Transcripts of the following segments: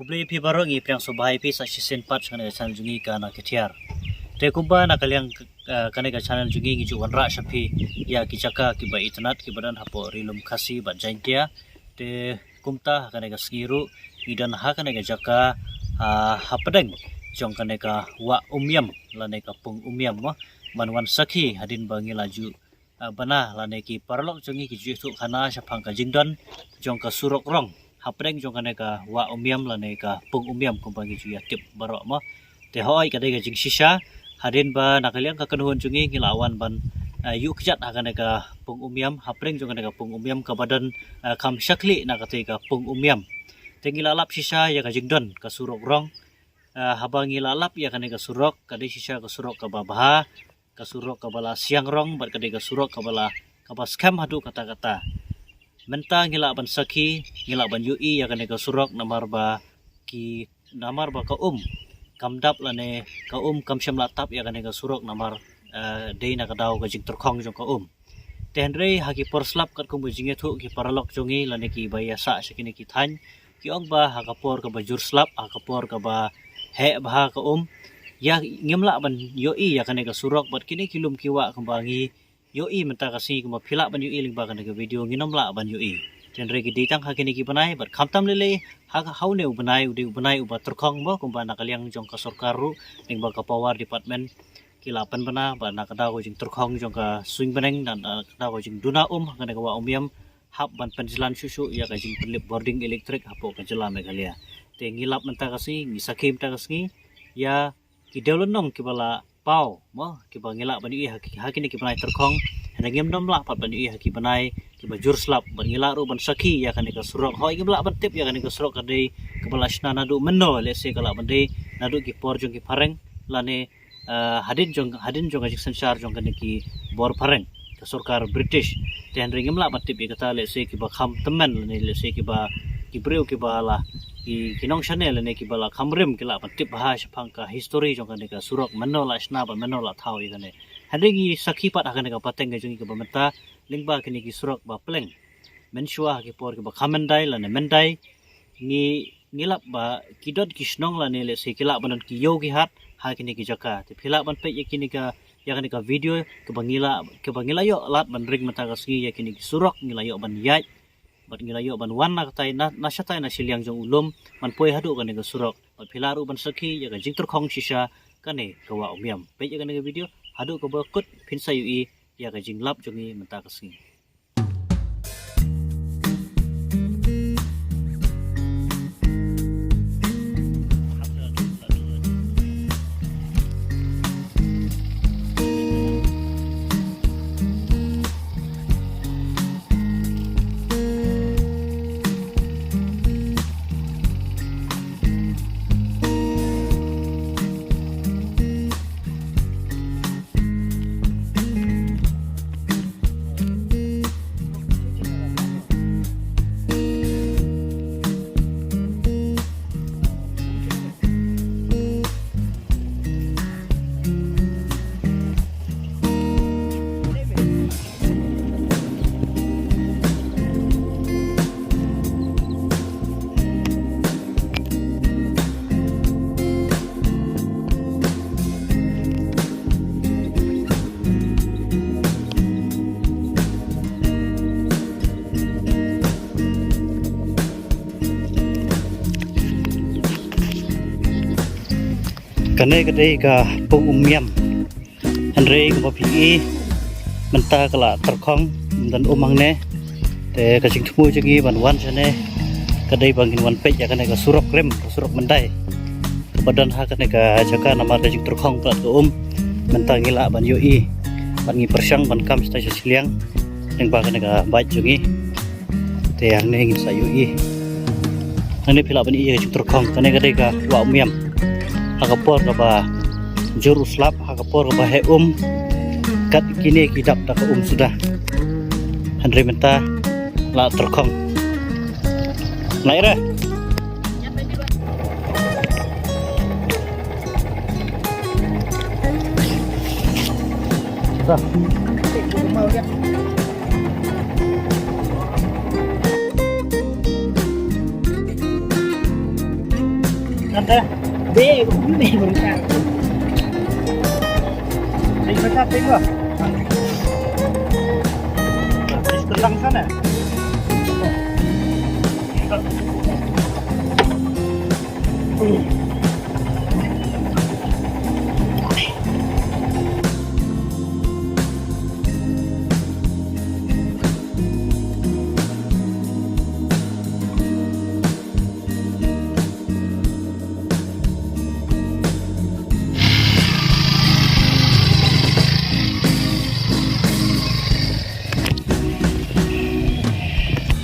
Kubli pi barongi priang sobai pi sa sisen pat kana channel jungi kana ketiar. Te kumba na kaliang kana ka channel jungi ngi juan ra shapi ya kichaka ki ba internet ki badan hapo rilum khasi ba jaintia te kumta kana ka skiru idan ha kana ka jaka hapadeng jong kana ka wa umyam lane ka pung umyam mo manwan sakhi hadin bangi laju bana lane ki parlok jungi ki ju khana shapang ka jingdon jong ka surok rong hapreng jong kana ka wa umyam lane ka pung umyam kumbangi ju ya tip barok mo te hoi ka dega jing shisha hadin ba nakaliang ka kanuhun jungi ngilawan ban yu kjat kana ka pung umyam hapreng jong kana ka pung umyam ka badan kam shakli na ka te ka pung umyam te ngilalap shisha ya ka jingdon ka surok rong habang ngilalap ya kana ka surok ka de shisha ka surok ka babaha ka surok ka bala siang rong bat ka de ka surok ka bala ka bas kam hadu kata-kata mentang ngila ban saki ngila ban yui ya kana ka surok namar ba ka kamdap lane ka kam syam latap ya kana ka surok namar dei na ka daw ka jing terkhong jong ka tenre haki porslap kat kum jinge thu ki paralok jongi lane ki baya sa sekini ki than ki ong ba hakapor ka bajur slap hakapor ka ba he bah ka ya ngemla ban yoi ya kana ka surok bat kini kilum kiwa kumbangi yoi menta kasi kuma phila ban yoi lingba kana ka video nginomla ban yoi tenre ki ditang ha kini ki banai bat khamtam lele ha haune banai uba terkhong mo kumba nakaliang jong ka sarkaru lingba ka power department kilapan bana ba nakada ko jing terkhong jong ka swing baneng dan nakada ko jing duna kana ka wa yam hap ban penjilan susu ya ka jing pelip boarding elektrik hapo ka jela megalia te ngilap menta kasi ngisakim ta kasi ya ki dewlenong ki bala pau mo ki bangila ban i hakini ki banai terkhong henagem dom la pat ban i haki banai ki bajur slap ban ngila ru ban saki ya kan ka surok hoi ki bala ban tip ya kan ka surok ka dei ki bala shna nadu menno lese kala ban dei nadu ki por jong ki pareng lane hadin jong ajik sensar jong kan ki bor pareng ka sarkar british ten ringem la ban tip ya kata lese ki ba kham temen lane lese ki ba ki breu ki bala kinong channel ne ki bala khamrem kila patip bahas phangka history jong kan ka surok manola sna ba manola thau i kane hadegi sakhi pat akan ka pateng ga jungi ka bamenta lingba kini ki surok ba pleng menshua ki por ki ba khamendai la ne mendai ngilap ba kidot kisnong la ne le se kila banan ki yo ki hat ha kini ki jaka te phila ban pe yakini ka ya kani ka video ke bangila yo lat ban ring mata ka sgi yakini ki surok ngila yo ban yai bat ngilayo ban wan na katai na syatai na siliang jong ulum man poi hadu kan ga surok bat philaru ban sakhi ya ga jing terkhong shisha kane ka wa umyam pe ya kan ga video hadu ka bakut phin sayu i ya ga jing lap jongi menta kasing kane kadai ka pung umyam andre ko pi menta kala terkhong dan umang ne te ka jing thmu jingi ban wan chane kadai bangin wan pe ya kane ka surok rem surok mendai badan ha kane ka jaka nama ka jing terkhong plat ko menta ngila ban yoi ban ngi persang ban kam sta siliang ning ba kane ka bai jungi te yang ne ngi sa yoi ane phila ban i jing terkhong kane kadai ka wa umyam hakapor ka ba juru slap hakapor ka ba he kat kini kidap ta ka sudah Henry menta la terkhong naira Ada. Be, ini berita. Ini baca tengok. Di sebelah sana.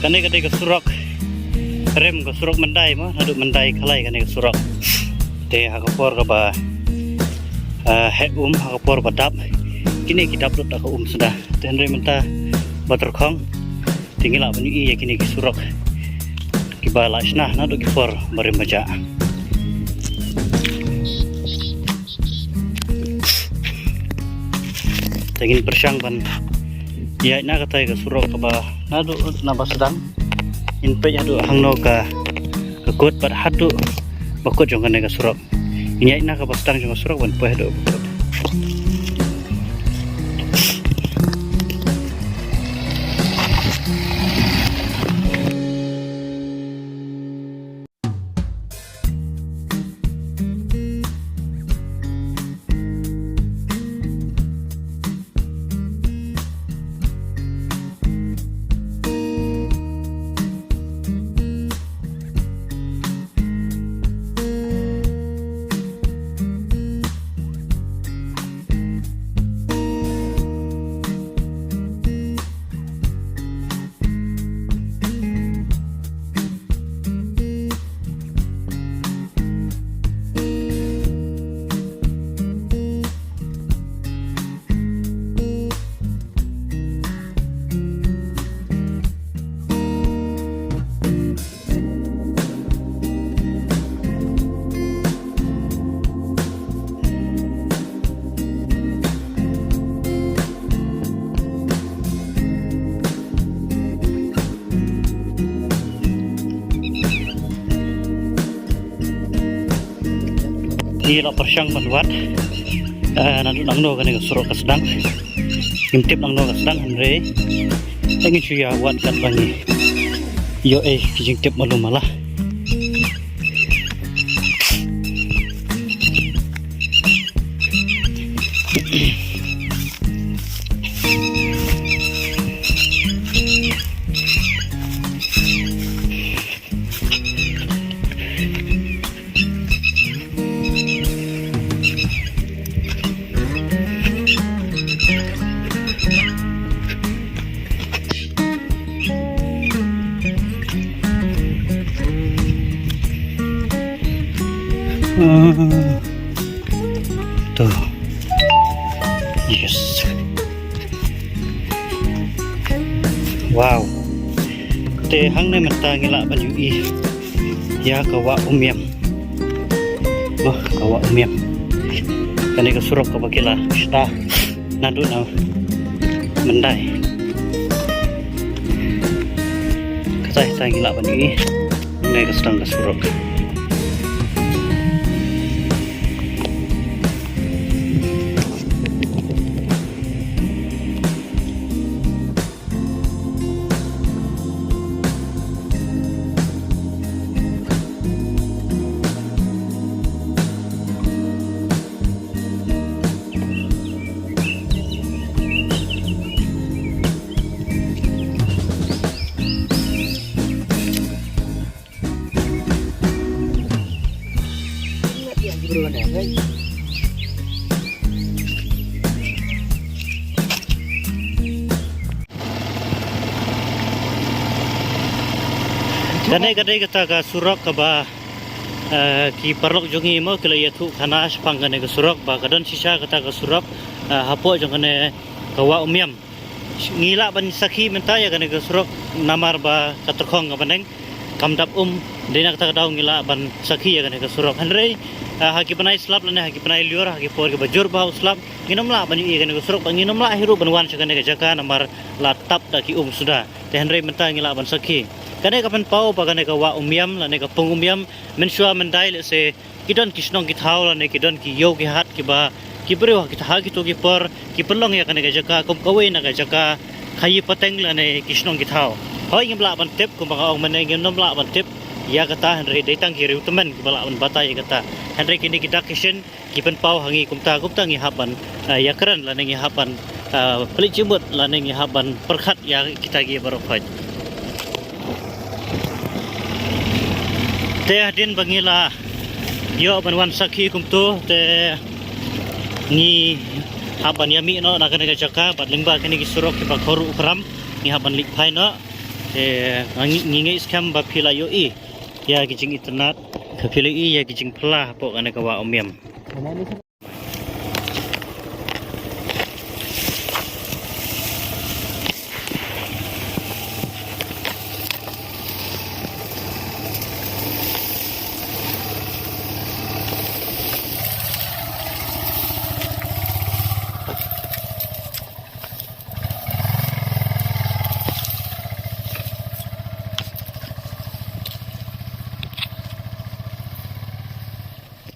Kani ke surok rem ke surok mendai mah aduk mendai kalai kani ke surok te hakapor ke ba he hakapor badap kini kita upload ke sudah ten rem menta baterkhong tinggal apa ni ya kini ke surok kiba lasna na do kifor barem baja tengin persang ban ya na kata ke surok ke ba nadu nambah sedang input adu hangno ka kekut pada hadu bakut jong kana ka surok inya ina ka sedang jong surok ban poe hadu bakut di la persyang manwat nandu nangno kani surok ka sedang imtip nangno ka sedang andre ingin cuya wat kat bangi yo kijing tip malu malah tuh yes wow te hang ne menta ngila baju ya kawa umyam wah kawa umyam kani ke surok ka bakila sta nadu na mendai kasai ta ngila baju ne ke sedang ke surok Kane kadai kata ka surok ka ba ki parlok jongi mo kila yatu khana spang kane ka surok ba kadon sisa kata ka surok hapo jong kane kawa umyam ngila ban sakhi menta ya kane ka surok namar ba katrkhong ka baneng kamdap dena kata daw ngila ban sakhi ya kane ka surok hanrei haki banai slap lane haki banai lior haki por ka bajur ba slap nginom la ban i kane ka surok ban nginom la hiru ban wan kane ka jaka namar la tap da ki sudah te hanrei menta ngila ban sakhi Kanai kapan pau pa kanai ka wa umiam la ne ka pung umiam mensua mendai le se kidon kisnong ki thau la ne kidon ki yo ki hat ki ba ki bre wa ki tha ki to ki por ki pelong ya kanai ka jaka kom kawe na ka jaka khayi pateng la ne kisnong ki thau hoi ngim la ban tep kum ba ong mane ngim nom la ban tep ya kata henry datang ki riu temen ki bala ban batai kata henry kini kita kishin ki pen pau hangi kumta ngi haban ya keren la ne ngi haban pelik jimut la ne ngi haban perkhat ya kita gi barokhat te hadin bangila yo banwan sakhi kumtu te ni haban yami no na kana jaka bat lingba kini ki surok ki bakhoru ukram ni haban lik phai no te ngi scam ba phila yo i ya ki jing internet ka phila i ya ki jing phla po kana ka wa omiam